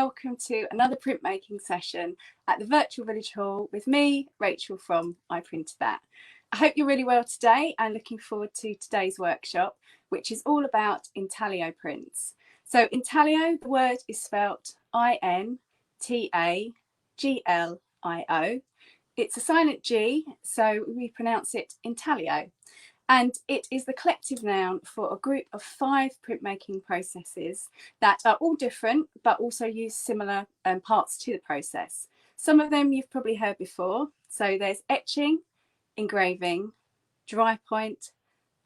welcome to another printmaking session at the Virtual Village Hall with me, Rachel from I Printed That. I hope you're really well today and looking forward to today's workshop, which is all about intaglio prints. So intaglio, the word is spelt I-N-T-A-G-L-I-O. It's a silent G, so we pronounce it intaglio. And it is the collective noun for a group of 5 printmaking processes that are all different, but also use similar parts to the process. Some of them you've probably heard before. So there's etching, engraving, dry point,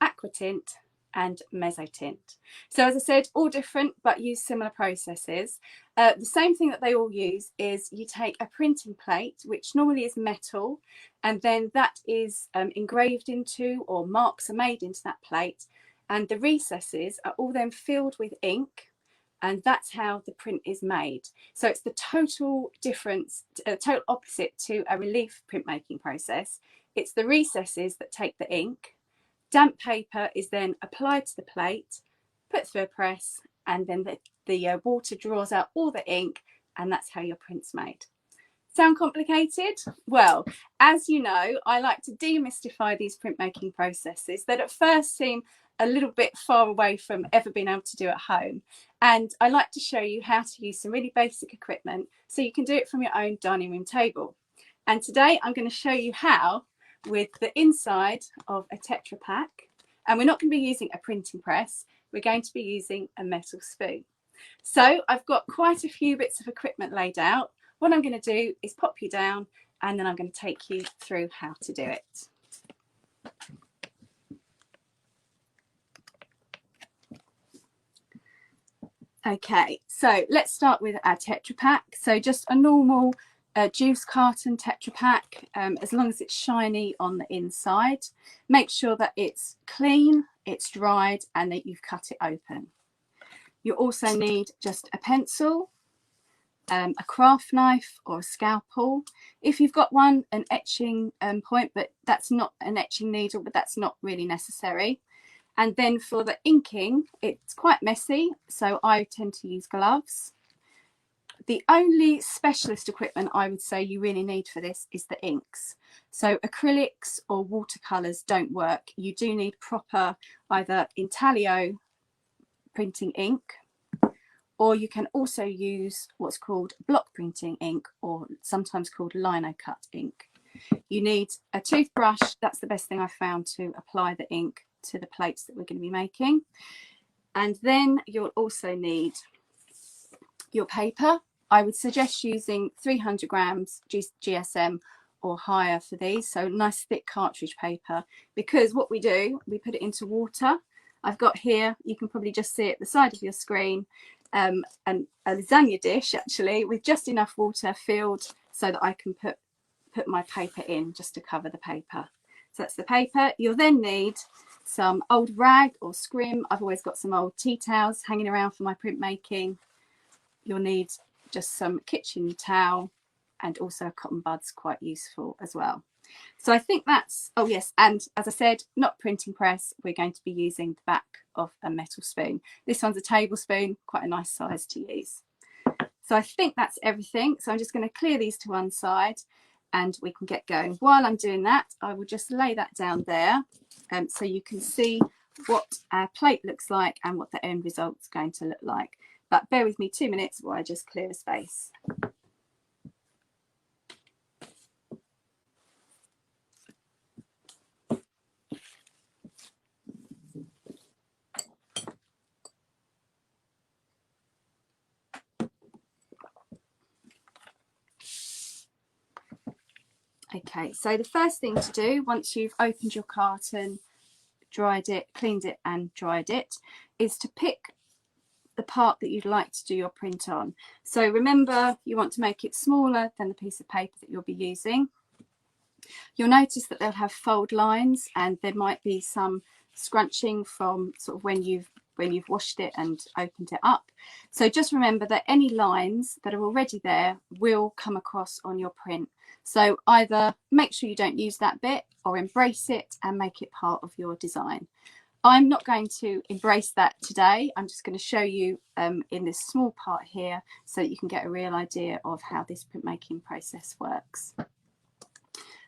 aquatint, and mezzotint. So as I said, all different, but use similar processes. The same thing that they all use is you take a printing plate, which normally is metal, and then that is engraved into, or marks are made into that plate, and the recesses are all then filled with ink, and that's how the print is made. So it's the total difference, total opposite to a relief printmaking process. It's the recesses that take the ink. Damp paper is then applied to the plate, put through a press, and then the water draws out all the ink, and that's how your print's made. Sound complicated? Well, as you know, I like to demystify these printmaking processes that at first seem a little bit far away from ever being able to do at home. And I like to show you how to use some really basic equipment so you can do it from your own dining room table. And today I'm going to show you how with the inside of a Tetra Pak, and we're not going to be using a printing press, we're going to be using a metal spoon. So I've got quite a few bits of equipment laid out. What I'm going to do is pop you down and then I'm going to take you through how to do it. Okay, so let's start with our Tetra Pak. So just a normal juice carton Tetra Pak, as long as it's shiny on the inside. Make sure that it's clean, it's dried, and that you've cut it open. You also need just a pencil, a craft knife or a scalpel. If you've got one, an etching point, but that's not an etching needle, but that's not really necessary. And then for the inking, it's quite messy, so I tend to use gloves. The only specialist equipment I would say you really need for this is the inks. So acrylics or watercolours don't work. You do need proper either intaglio printing ink, or you can also use what's called block printing ink, or sometimes called lino cut ink. You need a toothbrush. That's the best thing I've found to apply the ink to the plates that we're going to be making. And then you'll also need your paper. I would suggest using 300 grams GSM or higher for these, so nice thick cartridge paper, because what we do, we put it into water. I've got here, you can probably just see it at the side of your screen, and a lasagna dish actually with just enough water filled so that I can put my paper in just to cover the paper. So that's the paper. You'll then need some old rag or scrim. I've always got some old tea towels hanging around for my printmaking. You'll need just some kitchen towel, and also cotton buds, quite useful as well. So I think that's, oh yes, and as I said, not printing press, we're going to be using the back of a metal spoon. This one's a tablespoon, quite a nice size to use. So I think that's everything. So I'm just going to clear these to one side and we can get going. While I'm doing that, I will just lay that down there so you can see what our plate looks like and what the end result's going to look like. But bear with me 2 minutes while I just clear a space. Okay, so the first thing to do once you've opened your carton, dried it, cleaned it and dried it, is to pick the part that you'd like to do your print on. So remember, you want to make it smaller than the piece of paper that you'll be using. You'll notice that they'll have fold lines and there might be some scrunching from sort of when you've washed it and opened it up. So just remember that any lines that are already there will come across on your print. So either make sure you don't use that bit or embrace it and make it part of your design. I'm not going to embrace that today. I'm just going to show you in this small part here so that you can get a real idea of how this printmaking process works.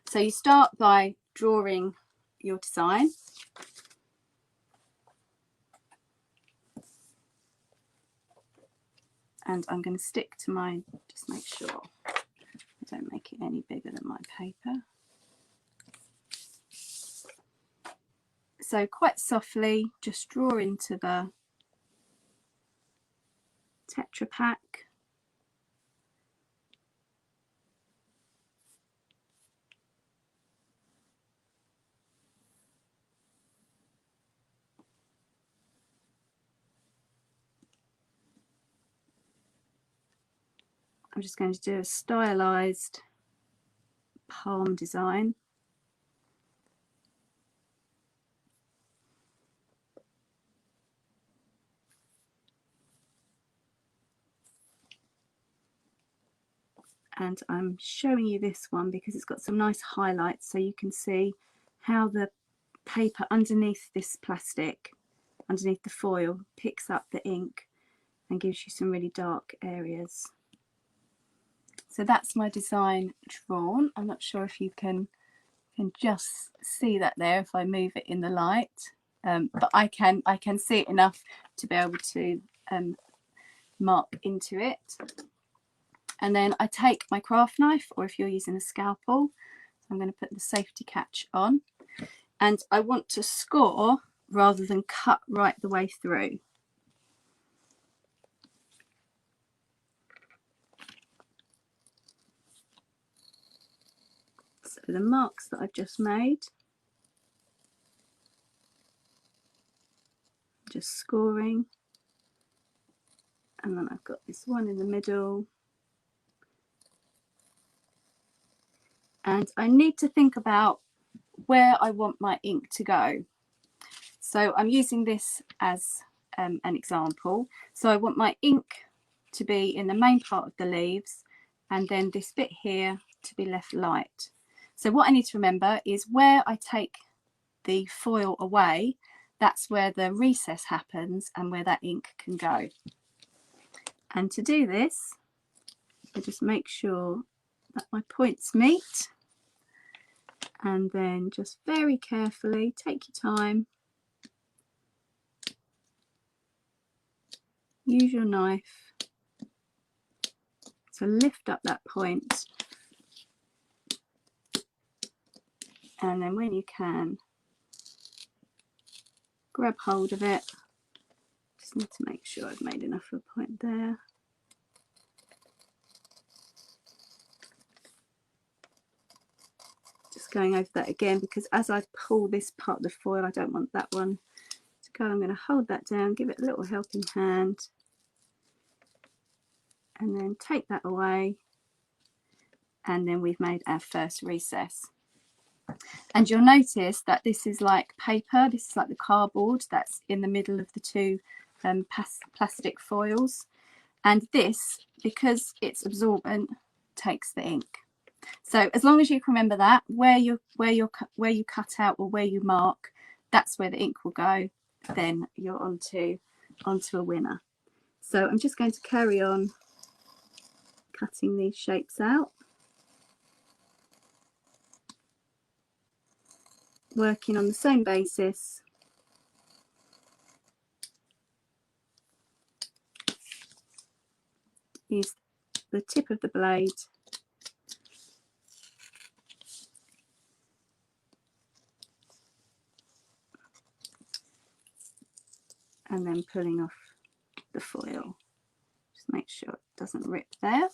So you start by drawing your design. And I'm going to stick to mine, just make sure I don't make it any bigger than my paper. So quite softly, just draw into the Tetra Pak. I'm just going to do a stylized palm design. And I'm showing you this one because it's got some nice highlights so you can see how the paper underneath this plastic, underneath the foil, picks up the ink and gives you some really dark areas. So that's my design drawn. I'm not sure if you can just see that there if I move it in the light, but I can see it enough to be able to mark into it. And then I take my craft knife, or if you're using a scalpel, I'm going to put the safety catch on, and I want to score rather than cut right the way through. So the marks that I've just made, just scoring, and then I've got this one in the middle. And I need to think about where I want my ink to go. So I'm using this as an example. So I want my ink to be in the main part of the leaves, and then this bit here to be left light. So what I need to remember is where I take the foil away, that's where the recess happens and where that ink can go. And to do this, I just make sure that my points meet, and then just very carefully take your time, use your knife to lift up that point, and then when you can, grab hold of it. Just need to make sure I've made enough of a point there. Just going over that again, because as I pull this part of the foil, I don't want that one to go. I'm going to hold that down, give it a little helping hand, and then take that away, and then we've made our first recess. And you'll notice that this is like paper, this is like the cardboard that's in the middle of the two plastic foils, and this, because it's absorbent, takes the ink. So as long as you can remember that, where you cut out or where you mark, that's where the ink will go, then you're onto a winner. So I'm just going to carry on cutting these shapes out, working on the same basis. Use the tip of the blade and then pulling off the foil. Just make sure it doesn't rip there.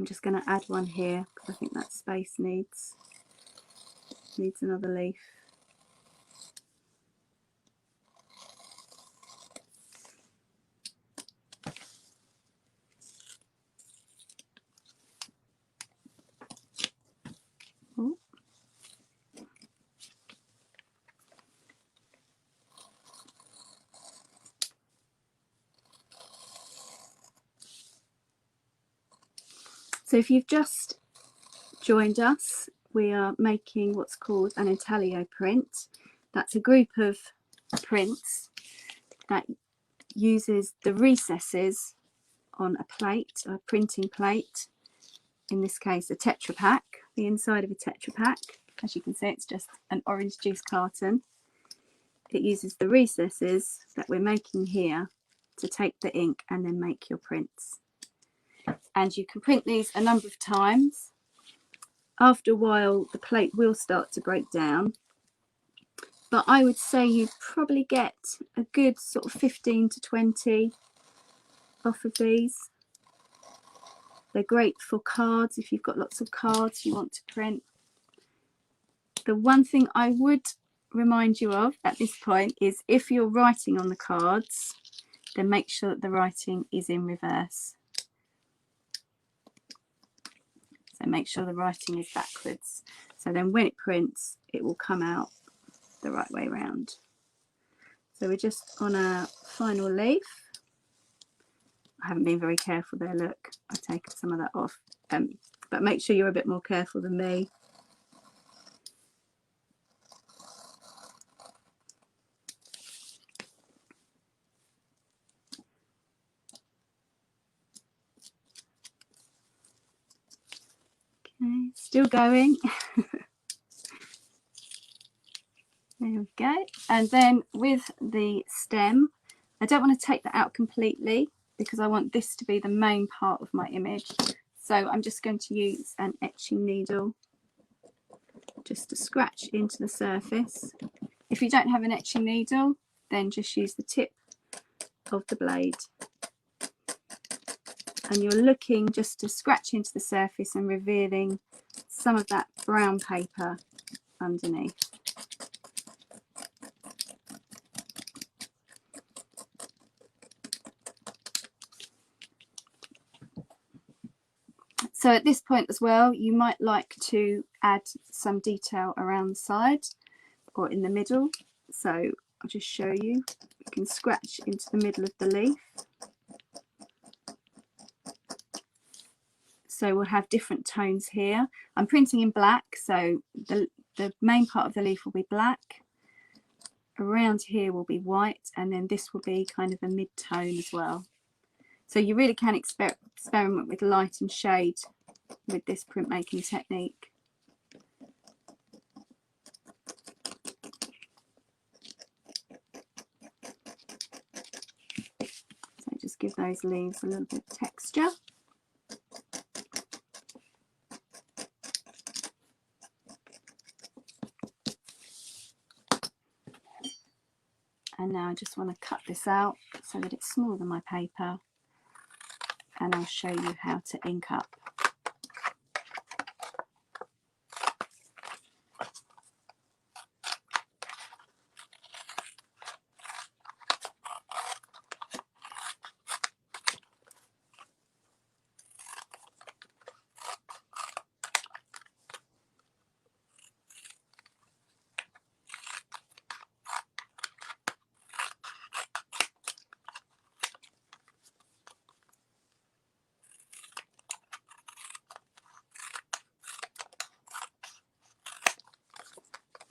just going to add one here because I think that space needs another leaf. Ooh. So if you've just joined us, we are making what's called an Intaglio print. That's a group of prints that uses the recesses on a plate, a printing plate, in this case a Tetra Pak, the inside of a Tetra Pak. As you can see, it's just an orange juice carton. It uses the recesses that we're making here to take the ink and then make your prints. And you can print these a number of times. After a while, the plate will start to break down. But I would say you probably get a good sort of 15 to 20 off of these. They're great for cards if you've got lots of cards you want to print. The one thing I would remind you of at this point is if you're writing on the cards, then make sure that the writing is in reverse. So make sure the writing is backwards. So then when it prints, it will come out the right way round. So we're just on our final leaf. I haven't been very careful there, look. I've taken some of that off. But make sure you're a bit more careful than me. Okay, still going. There we go. And then with the stem, I don't want to take that out completely because I want this to be the main part of my image. So I'm just going to use an etching needle just to scratch into the surface. If you don't have an etching needle, then just use the tip of the blade. And you're looking just to scratch into the surface and revealing some of that brown paper underneath. So at this point as well, you might like to add some detail around the side or in the middle. So I'll just show you. You can scratch into the middle of the leaf. So we'll have different tones here. I'm printing in black, so the main part of the leaf will be black. Around here will be white, and then this will be kind of a mid-tone as well. So you really can experiment with light and shade with this printmaking technique. So just give those leaves a little bit of texture. And now I just want to cut this out so that it's smaller than my paper, and I'll show you how to ink up.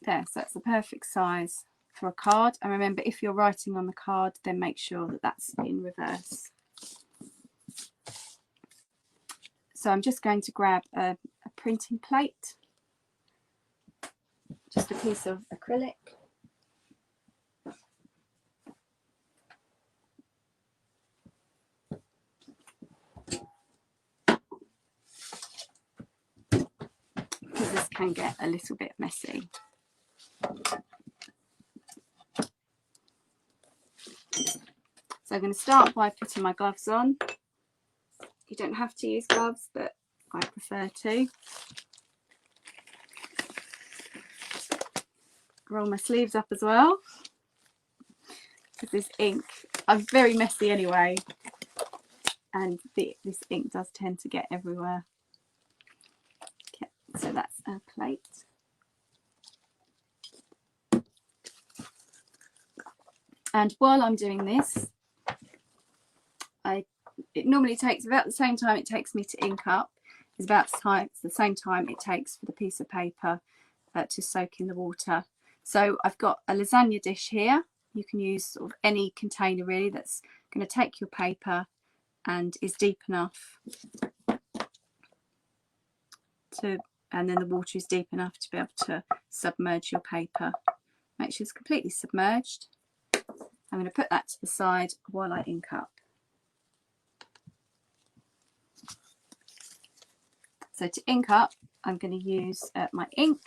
There, so that's the perfect size for a card. And remember, if you're writing on the card, then make sure that that's in reverse. So I'm just going to grab a printing plate, just a piece of acrylic. Because this can get a little bit messy. So I'm going to start by putting my gloves on. You don't have to use gloves, but I prefer to. Roll my sleeves up as well, because this ink, I'm very messy anyway, and this ink does tend to get everywhere. Okay, so that's our plate. And while I'm doing this, it normally takes about the same time it takes me to ink up. It's the same time it takes for the piece of paper to soak in the water. So I've got a lasagna dish here. You can use sort of any container really that's going to take your paper and is deep enough to, and then the water is deep enough to be able to submerge your paper. Make sure it's completely submerged. I'm going to put that to the side while I ink up. So to ink up, I'm going to use my ink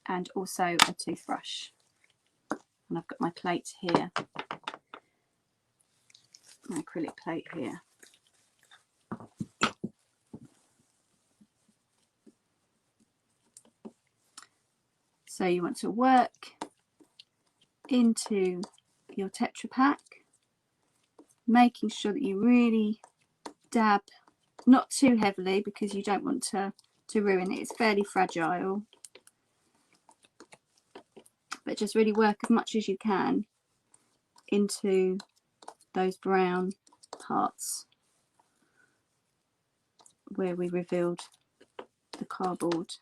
and also a toothbrush. And I've got my plate here, my acrylic plate here. So you want to work into your Tetra Pak, making sure that you really dab, not too heavily because you don't want to ruin it. It's fairly fragile, but just really work as much as you can into those brown parts where we revealed the cardboard.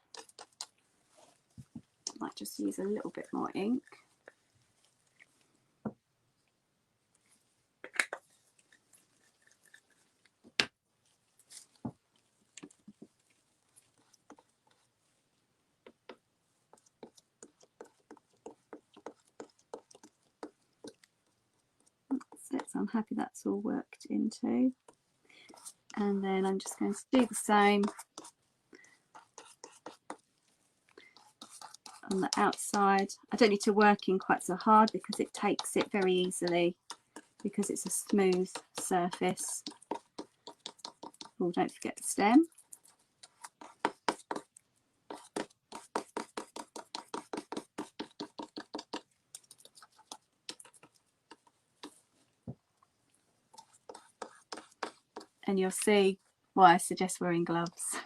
I might just use a little bit more ink. That's it, so I'm happy that's all worked into. And then I'm just going to do the same on the outside. I don't need to work in quite so hard because it takes it very easily because it's a smooth surface. Oh, don't forget the stem. And you'll see why I suggest wearing gloves.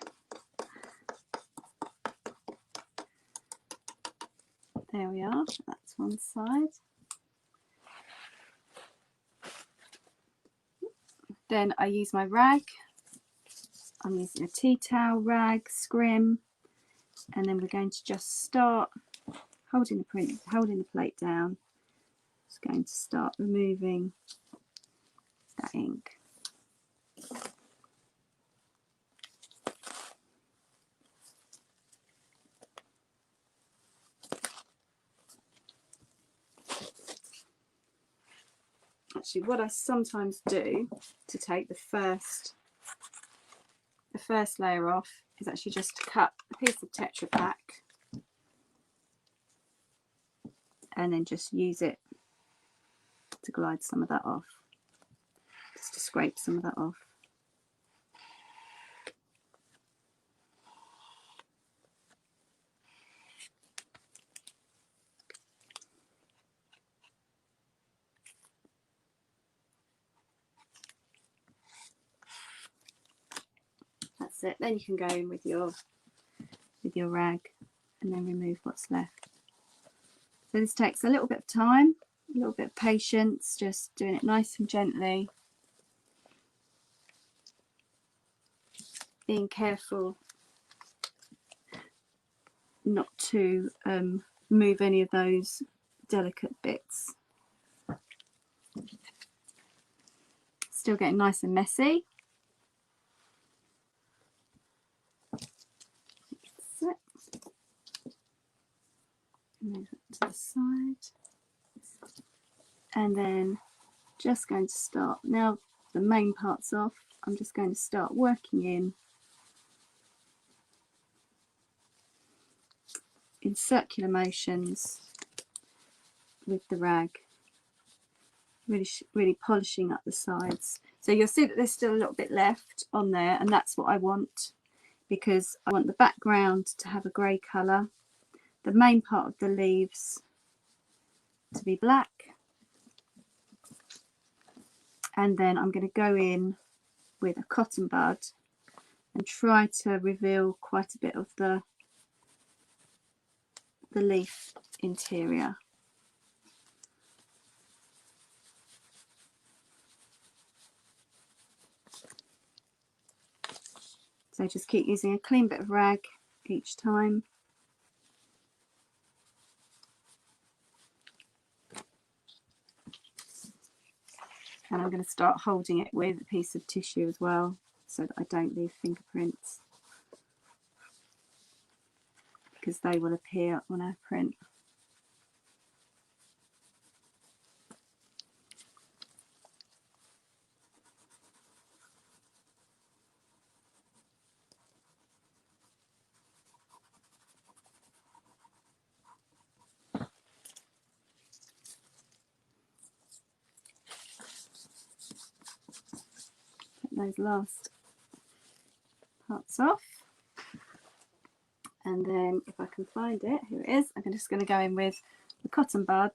There we are, that's one side. Then I use my rag. I'm using a tea towel, rag, scrim, and then we're going to just start holding the plate down. Just going to start removing that ink. Actually, what I sometimes do to take the first layer off is actually just to cut a piece of Tetra Pak and then just use it to glide some of that off, just to scrape some of that off. That's it. Then you can go in with your rag and then remove what's left. So this takes a little bit of time, a little bit of patience, just doing it nice and gently, being careful not to move any of those delicate bits. Still getting nice and messy. Move it to the side, and then just going to start, now the main part's off, I'm just going to start working in circular motions with the rag, really polishing up the sides. So you'll see that there's still a little bit left on there, and that's what I want, because I want the background to have a grey colour, the main part of the leaves to be black, and then I'm going to go in with a cotton bud and try to reveal quite a bit of the leaf interior. So just keep using a clean bit of rag each time. And I'm going to start holding it with a piece of tissue as well, so that I don't leave fingerprints, because they will appear on our print. Get those last parts off. And then if I can find it, here it is, I'm just going to go in with the cotton bud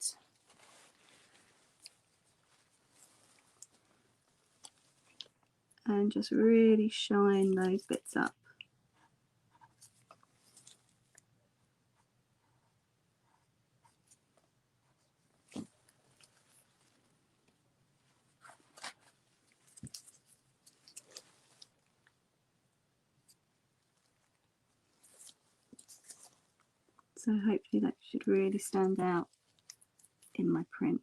and just really shine those bits up. So hopefully that should really stand out in my print.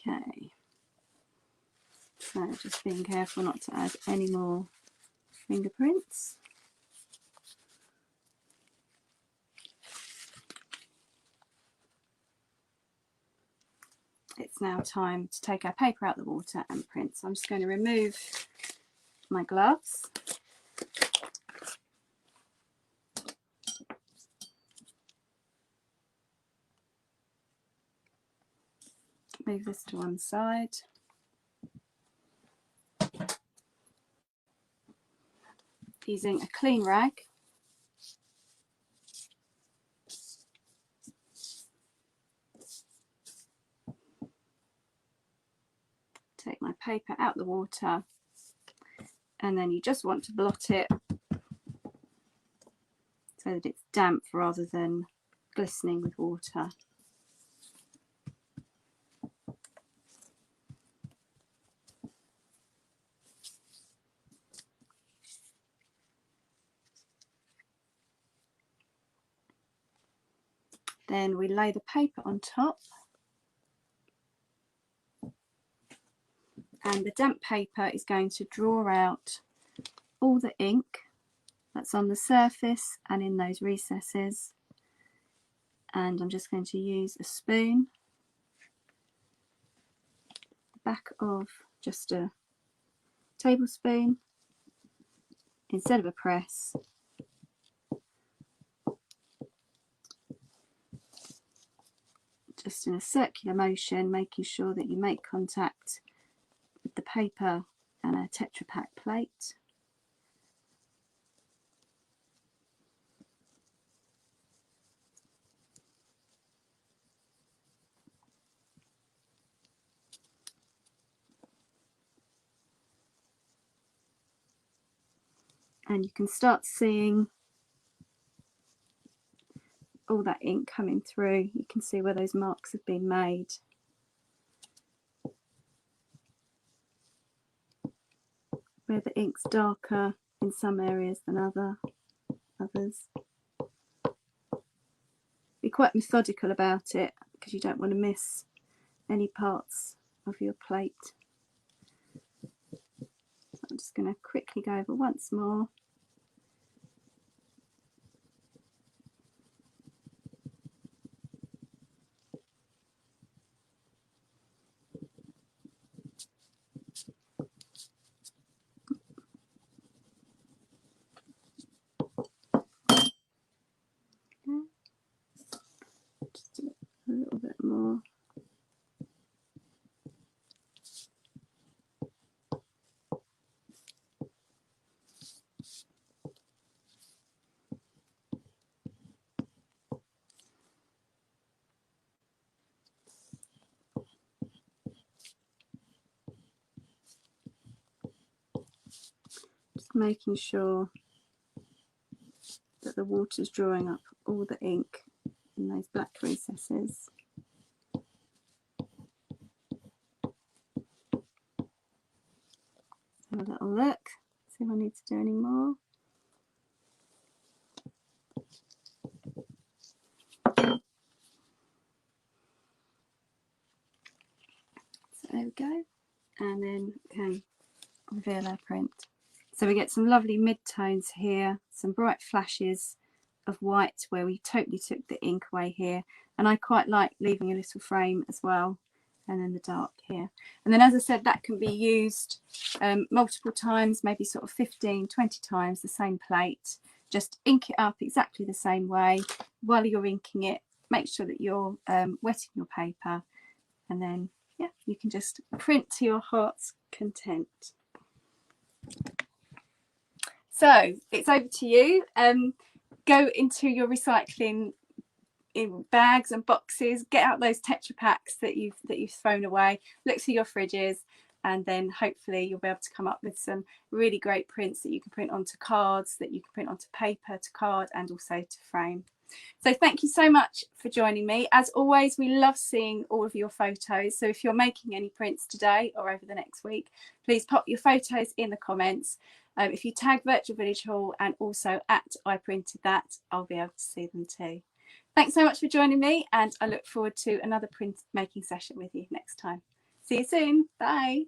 Okay, so just being careful not to add any more fingerprints. It's now time to take our paper out of the water and print. So I'm just going to remove my gloves. Move this to one side. Using a clean rag, take my paper out the water, and then you just want to blot it so that it's damp rather than glistening with water. Then we lay the paper on top, and the damp paper is going to draw out all the ink that's on the surface and in those recesses. And I'm just going to use a spoon, the back of just a tablespoon instead of a press, just in a circular motion, making sure that you make contact with the paper and a Tetra Pak plate. And you can start seeing all that ink coming through. You can see where those marks have been made. Where the ink's darker in some areas than others. Be quite methodical about it, because you don't want to miss any parts of your plate. So I'm just going to quickly go over once more. making sure that the water's drawing up all the ink in those black recesses. Have a little look, see if I need to do any more. So there we go, and then we can reveal our print. So we get some lovely mid-tones here, some bright flashes of white where we totally took the ink away here, and I quite like leaving a little frame as well, and then the dark here. And then, as I said, that can be used multiple times, maybe sort of 15, 20 times, the same plate. Just ink it up exactly the same way. While you're inking it, make sure that you're wetting your paper, and then yeah, you can just print to your heart's content. So it's over to you. Go into your recycling in bags and boxes, get out those Tetra Paks that you've thrown away, look through your fridges, and then hopefully you'll be able to come up with some really great prints that you can print onto cards, that you can print onto paper, to card, and also to frame. So thank you so much for joining me. As always, we love seeing all of your photos. So if you're making any prints today or over the next week, please pop your photos in the comments. If you tag Virtual Village Hall and also at I Printed That, I'll be able to see them too. Thanks so much for joining me, and I look forward to another print making session with you next time. See you soon. Bye.